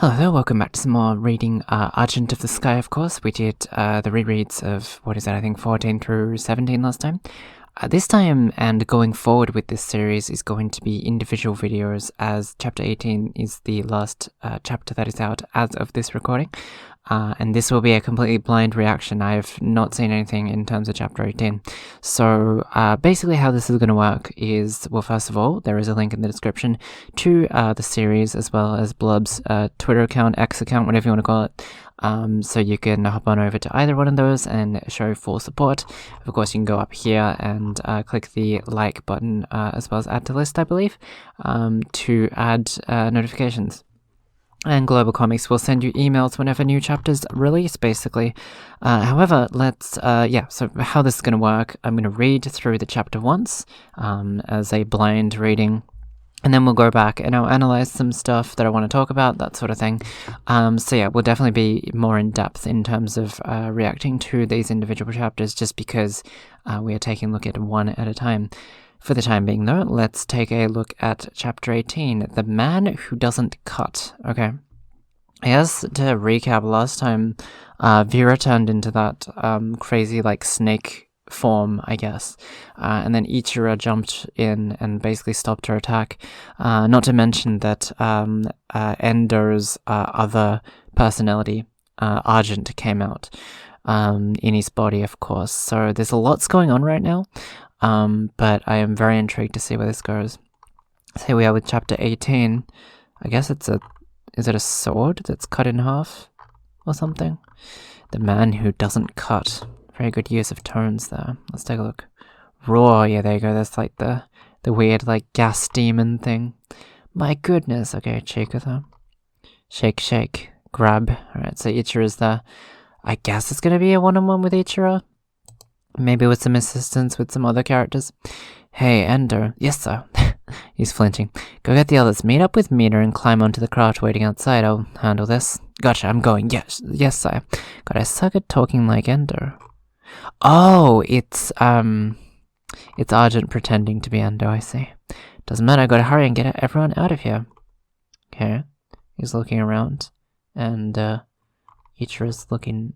Hello there, welcome back to some more reading Argent of the Sky, of course. We did the rereads of, what is that, I think 14 through 17 last time. This time, and going forward with this series, is going to be individual videos, as Chapter 18 is the last chapter that is out as of this recording. And this will be a completely blind reaction. I have not seen anything in terms of Chapter 18. So basically how this is going to work is, well, first of all, there is a link in the description to the series, as well as Blub's Twitter account, X account, whatever you want to call it. So you can hop on over to either one of those and show full support. Of course, you can go up here and click the like button, as well as add to list, I believe, to add notifications. And Global Comics will send you emails whenever new chapters release, basically. However, so how this is going to work, I'm going to read through the chapter once as a blind reading, and then we'll go back and I'll analyze some stuff that I want to talk about, that sort of thing. So yeah, we'll definitely be more in depth in terms of reacting to these individual chapters, just because we are taking a look at one at a time. For the time being, though, let's take a look at Chapter 18, The Man Who Doesn't Cut. Okay. I guess to recap, last time, Vera turned into that crazy, snake form, I guess. And then Ichira jumped in and basically stopped her attack. Not to mention that Ender's other personality, Argent, came out in his body, of course. So there's a lot going on right now. But I am very intrigued to see where this goes. So here we are with Chapter 18. I guess is it a sword that's cut in half or something? The Man Who Doesn't Cut. Very good use of tones there. Let's take a look. Roar, yeah, there you go. That's like the weird, gas demon thing. My goodness. Okay, shake with her. Shake, shake. Grab. Alright, so Ichira's there. I guess it's gonna be a one-on-one with Ichira. Maybe with some assistance with some other characters. Hey, Ender. Yes, sir. He's flinching. Go get the others. Meet up with Mina and climb onto the craft waiting outside. I'll handle this. Gotcha, I'm going. Yes, sir. God, I suck at talking like Ender. Oh, it's Argent pretending to be Ender, I see. Doesn't matter, I gotta hurry and get everyone out of here. Okay. He's looking around. And, Ichira's looking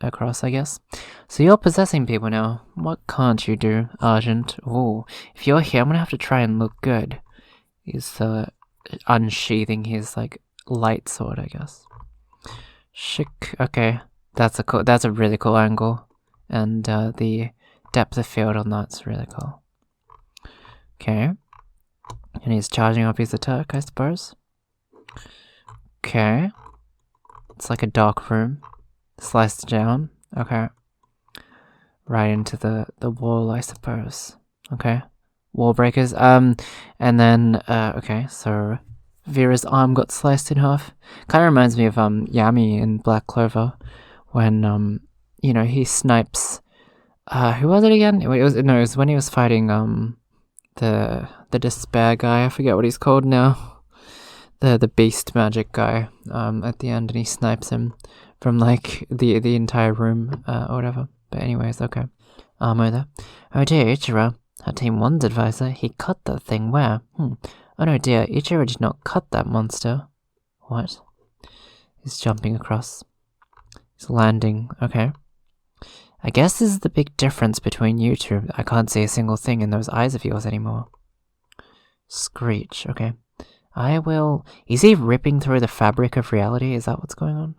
across, I guess. So you're possessing people now. What can't you do, Argent? Ooh, if you're here, I'm gonna have to try and look good. He's unsheathing his light sword, I guess. Chic. Okay, that's a really cool angle, and the depth of field on that's really cool. Okay, and he's charging up his attack, I suppose. Okay, it's like a dark room. Sliced down. Okay. Right into the wall, I suppose. Okay. Wall breakers. And then, okay, so Vera's arm got sliced in half. Kind of reminds me of, Yami in Black Clover, when, he snipes, who was it again? It was when he was fighting, the despair guy. I forget what he's called now. The beast magic guy, at the end, and he snipes him from the entire room, or whatever. But anyways, okay. Armor there. Oh dear, Ichira. Her Team 1's advisor. He cut that thing where? Oh no dear, Ichira did not cut that monster. What? He's jumping across. He's landing. Okay. I guess this is the big difference between you two. I can't see a single thing in those eyes of yours anymore. Screech. Okay. I will... Is he ripping through the fabric of reality? Is that what's going on?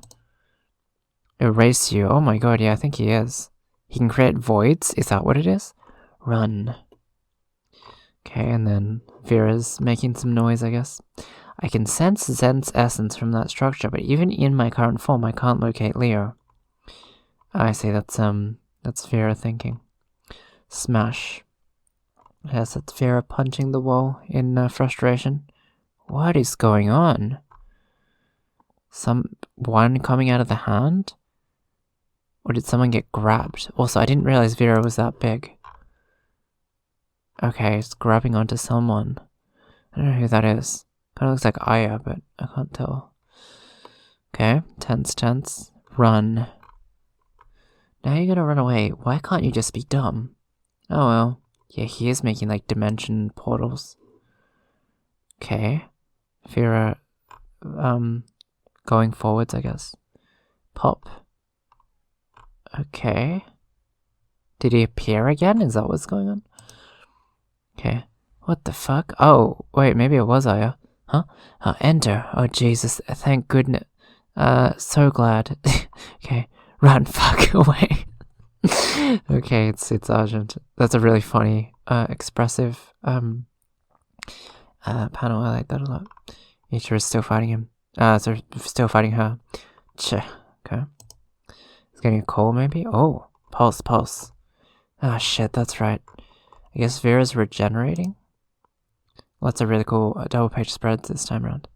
Erase you. Oh my god, yeah, I think he is. He can create voids? Is that what it is? Run. Okay, and then Vera's making some noise, I guess. I can sense Zen's essence from that structure, but even in my current form, I can't locate Leo. I see, that's Vera thinking. Smash. Yes, that's Vera punching the wall in frustration. What is going on? One coming out of the hand? Or did someone get grabbed? Also, I didn't realize Vera was that big. Okay, it's grabbing onto someone. I don't know who that is. Kind of looks like Aya, but I can't tell. Okay, tense. Run. Now you're gonna run away. Why can't you just be dumb? Oh well. Yeah, he is making dimension portals. Okay. Vera going forwards, I guess. Pop. Okay. Did he appear again? Is that what's going on? Okay. What the fuck? Oh, wait, maybe it was Aya. Huh? Enter. Oh, Jesus. Thank goodness. So glad. Okay. Run, fuck away. Okay, it's Argent. That's a really funny, expressive, panel. I like that a lot. Ichira is still fighting him. Still fighting her. Okay. He's getting a call, maybe? Oh, pulse. Ah, shit, that's right. I guess Vera's regenerating? Lots of really cool double page spreads this time around.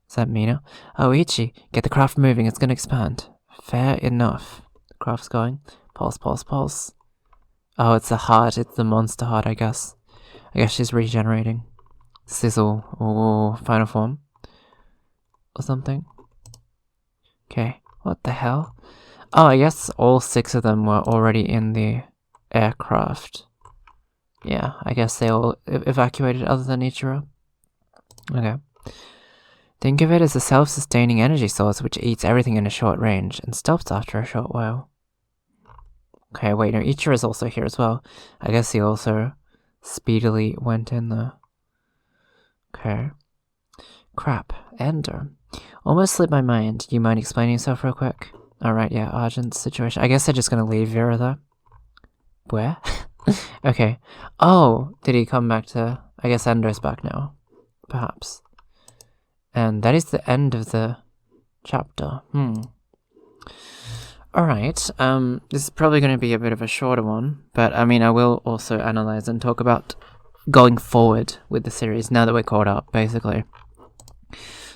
Is that Mina? Oh, Ichi, get the craft moving, it's gonna expand. Fair enough. The craft's going. Pulse. Oh, it's the heart, it's the monster heart, I guess. I guess she's regenerating. Sizzle, or final form. Or something. Okay, what the hell? Oh, I guess all 6 of them were already in the aircraft. Yeah, I guess they all evacuated other than Ichira. Okay. Think of it as a self-sustaining energy source which eats everything in a short range and stops after a short while. Okay, wait, no, Ichira's also here as well. I guess he also speedily went in there. Okay. Crap. Ender. Almost slipped my mind. You mind explaining yourself real quick? Alright, yeah, Argent's situation. I guess they're just gonna leave Vera there. Where? Okay. Oh, did he come back to... I guess Ender's back now. Perhaps. And that is the end of the chapter. Alright, this is probably going to be a bit of a shorter one, but I mean, I will also analyze and talk about going forward with the series now that we're caught up, basically.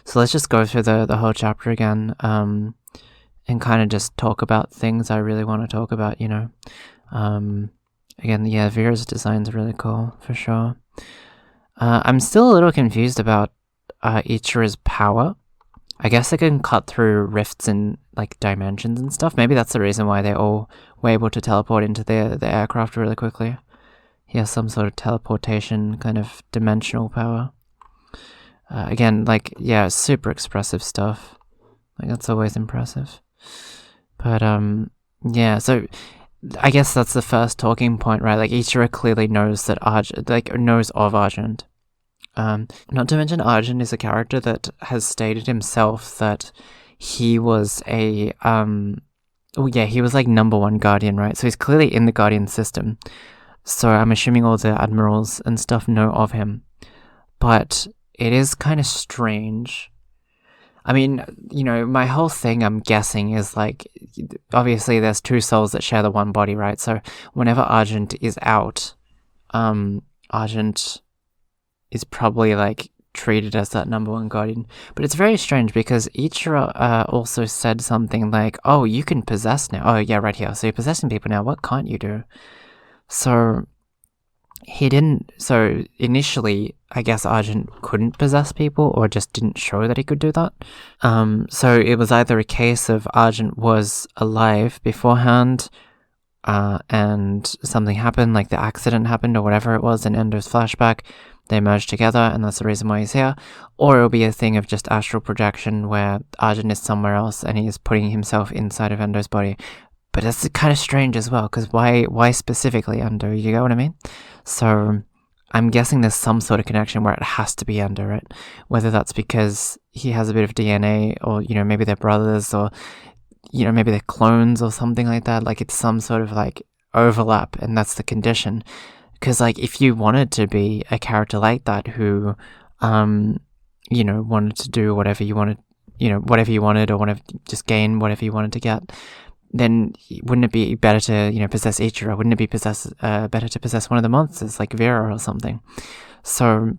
So let's just go through the whole chapter again, and kind of just talk about things I really want to talk about, you know. Again, yeah, Vera's design's really cool, for sure. I'm still a little confused about Ichira's power. I guess it can cut through rifts in, like, dimensions and stuff. Maybe that's the reason why they all were able to teleport into the aircraft really quickly. He has some sort of teleportation kind of dimensional power. Again, like, yeah, super expressive stuff. Like, that's always impressive. But, yeah, so I guess that's the first talking point, right? Like, Ichira clearly knows that knows of Argent. Not to mention Argent is a character that has stated himself that he was he was like #1 Guardian, right? So he's clearly in the Guardian system. So I'm assuming all the admirals and stuff know of him. But it is kind of strange. I mean, you know, my whole thing, I'm guessing, is like, obviously there's 2 souls that share the one body, right? So whenever Argent is out, Argent is probably like treated as that #1 Guardian. But it's very strange because Ichira also said something like, oh, you can possess now. Oh yeah, right here. So you're possessing people now, what can't you do? So initially I guess Argent couldn't possess people or just didn't show that he could do that. So it was either a case of Argent was alive beforehand, and something happened, like the accident happened or whatever it was in Ender's flashback. They merged together, and that's the reason why he's here. Or it'll be a thing of just astral projection where Argent is somewhere else and he is putting himself inside of Ender's body. But that's kind of strange as well, because why specifically Ender? You get what I mean? So I'm guessing there's some sort of connection where it has to be Ender, right? Whether that's because he has a bit of DNA, or, you know, maybe they're brothers, or, you know, maybe they're clones or something like that. Like, it's some sort of, like, overlap, and that's the condition. Because, like, if you wanted to be a character like that who, you know, wanted to do whatever you wanted, or wanted to just gain whatever you wanted to get, then wouldn't it be better to, you know, possess Ichira? Wouldn't it be better to possess one of the monsters, like Vera or something? So,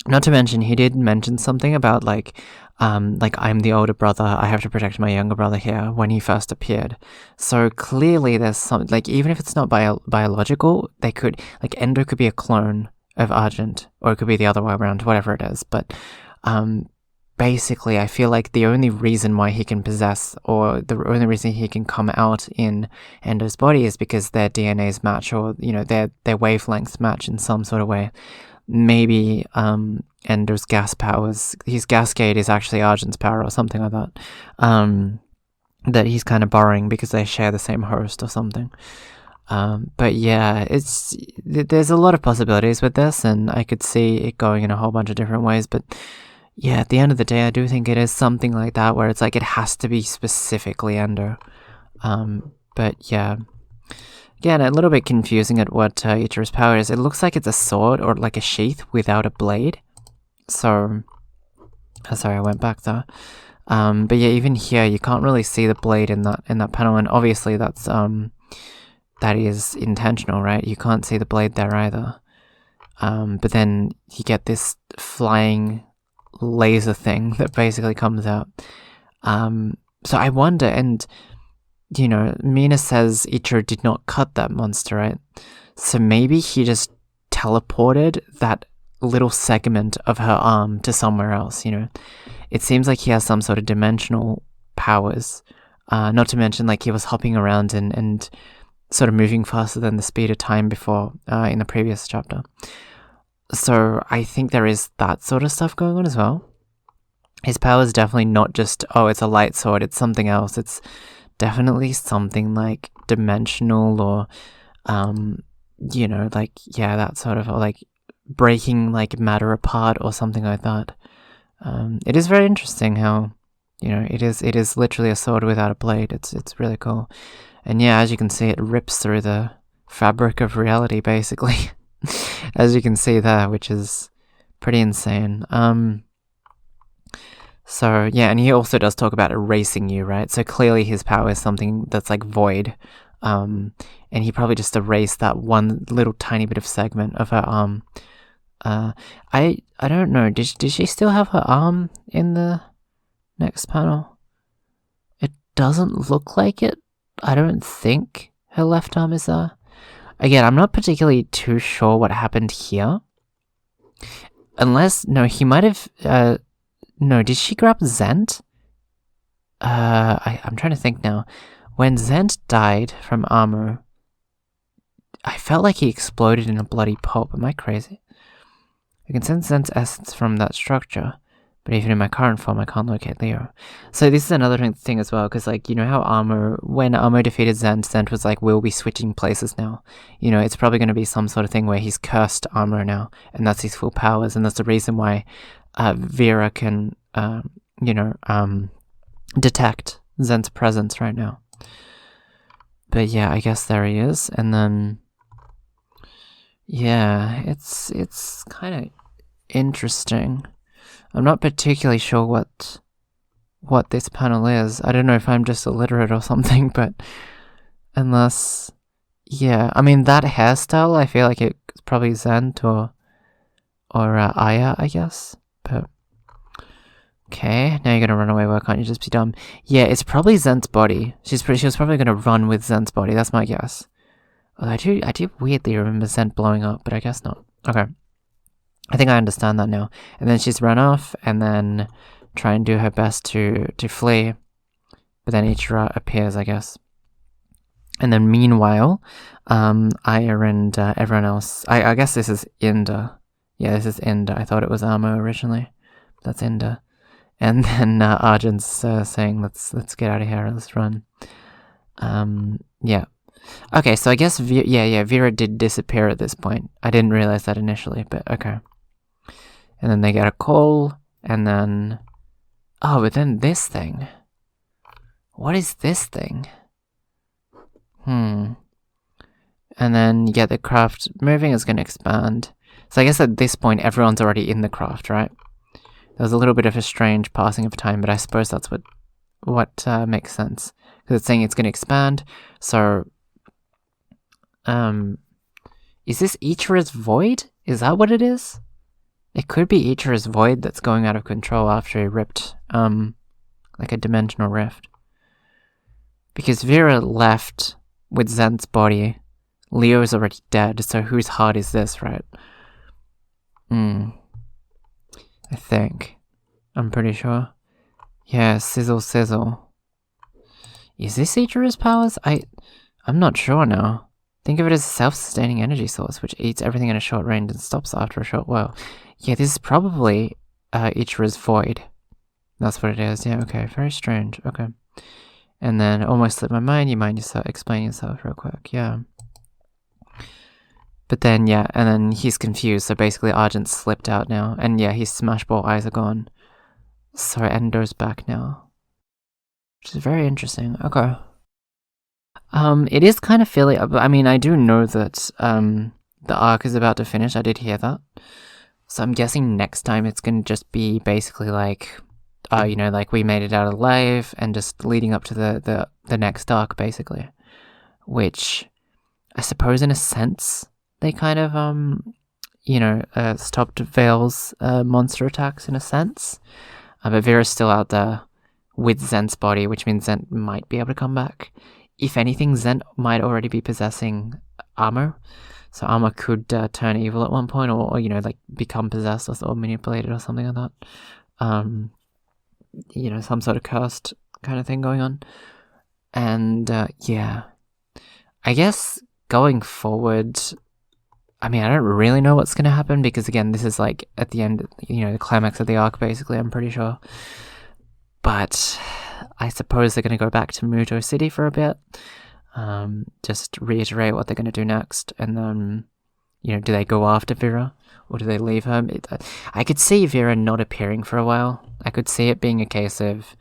not to mention, he did mention something about, like, I'm the older brother, I have to protect my younger brother here, when he first appeared. So clearly there's some, like, even if it's not biological, they could, like, Ender could be a clone of Argent, or it could be the other way around, whatever it is. But basically I feel like the only reason why he can possess, or the only reason he can come out in Ender's body is because their DNAs match, or, you know, their wavelengths match in some sort of way. Maybe Ender's gas powers. His gas gate is actually Argent's power or something like that. That he's kind of borrowing because they share the same host or something. But yeah, there's a lot of possibilities with this, and I could see it going in a whole bunch of different ways. But yeah, at the end of the day, I do think it is something like that where it's like it has to be specifically Ender. But yeah, again, a little bit confusing at what Ichira's power is. It looks like it's a sword or like a sheath without a blade. So, sorry, I went back there. But yeah, even here you can't really see the blade in that panel, and obviously that is intentional, right? You can't see the blade there either. But then you get this flying laser thing that basically comes out. So I wonder, and you know, Mina says Ichiro did not cut that monster, right? So maybe he just teleported that little segment of her arm to somewhere else, you know? It seems like he has some sort of dimensional powers. Not to mention, like, he was hopping around and sort of moving faster than the speed of time before, in the previous chapter. So I think there is that sort of stuff going on as well. His power is definitely not just, oh, it's a light sword, it's something else. It's definitely something like dimensional or, you know, like, yeah, that sort of, or like breaking like matter apart or something like that. It is very interesting how, you know, it is literally a sword without a blade. It's really cool. And yeah, as you can see, it rips through the fabric of reality, basically. As you can see there, which is pretty insane. So yeah, and he also does talk about erasing you, right? So clearly his power is something that's like void. And he probably just erased that one little tiny bit of segment of her arm. I don't know. Did she still have her arm in the next panel? It doesn't look like it. I don't think her left arm is there. Again, I'm not particularly too sure what happened here. Unless, no, he might have, no, did she grab Zent? I'm trying to think now. When Zent died from armor, I felt like he exploded in a bloody pulp. Am I crazy? I can sense Zent's essence from that structure, but even in my current form, I can't locate Leo. So this is another thing as well, because, like, you know how when Armo defeated Zent, Zent was like, we'll be switching places now. You know, it's probably going to be some sort of thing where he's cursed Armo now, and that's his full powers, and that's the reason why Vera can, detect Zent's presence right now. But yeah, I guess there he is, and then... yeah, it's kind of interesting. I'm not particularly sure what this panel is. I don't know if I'm just illiterate or something, but unless... yeah, I mean, that hairstyle, I feel like it's probably Zent or Aya, I guess. But... okay, now you're gonna run away, why can't you just be dumb? Yeah, it's probably Zent's body. She was probably gonna run with Zent's body, that's my guess. Although I do weirdly remember Zent blowing up, but I guess not. Okay. I think I understand that now. And then she's run off, and then try and do her best to flee. But then Ichira appears, I guess. And then meanwhile, Aya and everyone else... I guess this is Inda. Yeah, this is Inda. I thought it was Amo originally. That's Inda. And then Argent's saying, let's get out of here, let's run. Yeah. Okay, so I guess Vera did disappear at this point. I didn't realize that initially, but okay. And then they get a call, and then... oh, but then this thing. What is this thing? And then you get the craft moving, it's going to expand. So I guess at this point, everyone's already in the craft, right? There's a little bit of a strange passing of time, but I suppose that's what makes sense. Because it's saying it's going to expand, so... is this Ichira's void? Is that what it is? It could be Ichira's void that's going out of control after he ripped, like a dimensional rift. Because Vera left with Zent's body. Leo is already dead, so whose heart is this, right? I think. I'm pretty sure. Yeah, sizzle sizzle. Is this Ichira's powers? I'm not sure now. Think of it as a self-sustaining energy source, which eats everything in a short range and stops after a short while. Yeah, this is probably Ichira's void. That's what it is. Yeah, okay. Very strange. Okay. And then almost slipped my mind. You mind yourself explaining yourself real quick? Yeah. But then, yeah, and then he's confused. So basically, Argent slipped out now. And yeah, his Smashball eyes are gone. So Endo's back now. Which is very interesting. Okay. It is kind of fairly. I mean, I do know that the arc is about to finish. I did hear that. So I'm guessing next time it's gonna just be basically like, like we made it out alive and just leading up to the next arc, basically. Which, I suppose in a sense, they kind of, stopped Veil's monster attacks in a sense. But Vera's still out there with Zent's body, which means Zent might be able to come back. If anything, Zent might already be possessing Armor. So Armor could turn evil at one point, or become possessed or manipulated or something like that. Some sort of cursed kind of thing going on. And yeah, I guess going forward, I mean, I don't really know what's going to happen because again, this is like at the end, the climax of the arc, basically. I'm pretty sure, but I suppose they're going to go back to Muto City for a bit. Just reiterate what they're going to do next, and then, do they go after Vera, or do they leave her? I could see Vera not appearing for a while. I could see it being a case of,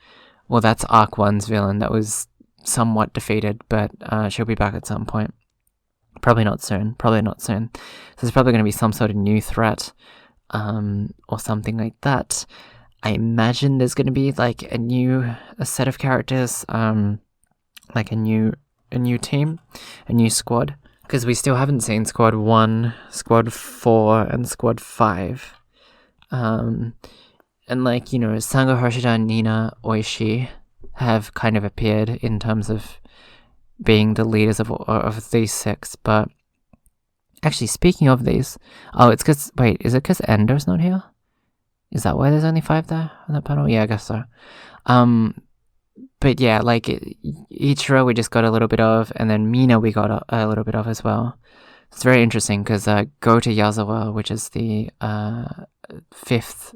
well, that's Arc 1's villain that was somewhat defeated, but she'll be back at some point. Probably not soon. So there's probably going to be some sort of new threat, or something like that. I imagine there's going to be like a set of characters, like a new team, a new squad, because we still haven't seen Squad 1, Squad 4, and Squad 5. And like, Sango, Hoshida, Nina, Oishi have kind of appeared in terms of being the leaders of these 6, but actually, speaking of these, it's because, wait, is it because Endo's not here? Is that why there's only 5 there on that panel? Yeah, I guess so. But yeah, like Ichira we just got a little bit of, and then Mina we got a little bit of as well. It's very interesting because Go to Yazawa, which is the 5th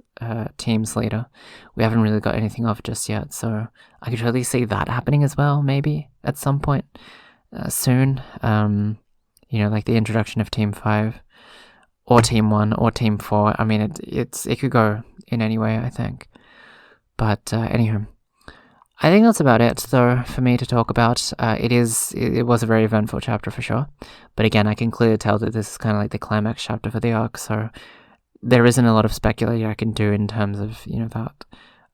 team's leader, we haven't really got anything of just yet, so I could really see that happening as well, maybe at some point soon. Like the introduction of Team 5, or Team 1, or Team 4. I mean, it could go in any way, I think. But anywho, I think that's about it, though, for me to talk about. It was a very eventful chapter for sure. But again, I can clearly tell that this is kind of like the climax chapter for the arc, so there isn't a lot of speculating I can do in terms of, that.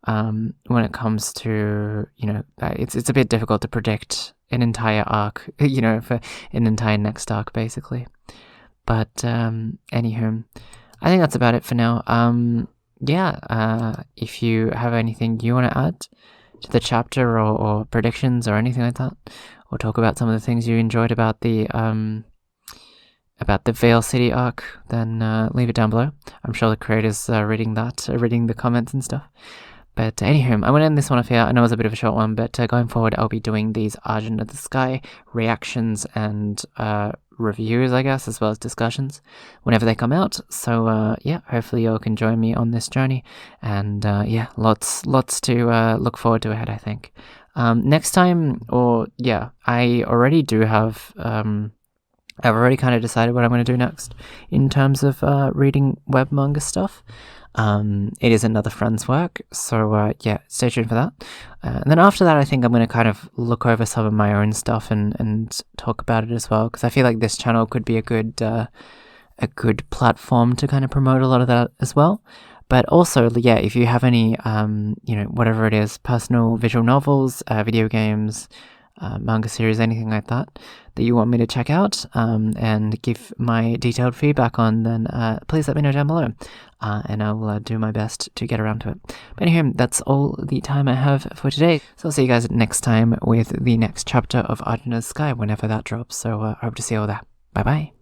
When it comes to, it's a bit difficult to predict an entire arc, for an entire next arc, basically. But, anywho, I think that's about it for now. If you have anything you want to add to the chapter, or predictions or anything like that, or talk about some of the things you enjoyed about the Veil City arc, then leave it down below. I'm sure the creators are reading the comments and stuff. But anywho, I'm going to end this one off here. I know it was a bit of a short one, but going forward, I'll be doing these Argent of the Sky reactions and reviews, I guess, as well as discussions whenever they come out. So hopefully you all can join me on this journey. And lots to look forward to ahead, I think. Next time, I already do have... I've already kind of decided what I'm going to do next in terms of reading web manga stuff. It is another friend's work, so stay tuned for that. And then after that, I think I'm going to kind of look over some of my own stuff and talk about it as well, because I feel like this channel could be a good platform to kind of promote a lot of that as well. But also, if you have any, whatever it is, personal visual novels, video games, manga series, anything like that you want me to check out and give my detailed feedback on, then please let me know down below, and I will do my best to get around to it. But anyway, that's all the time I have for today, so I'll see you guys next time with the next chapter of Argent of the Sky whenever that drops. So I hope to see you all there. Bye bye.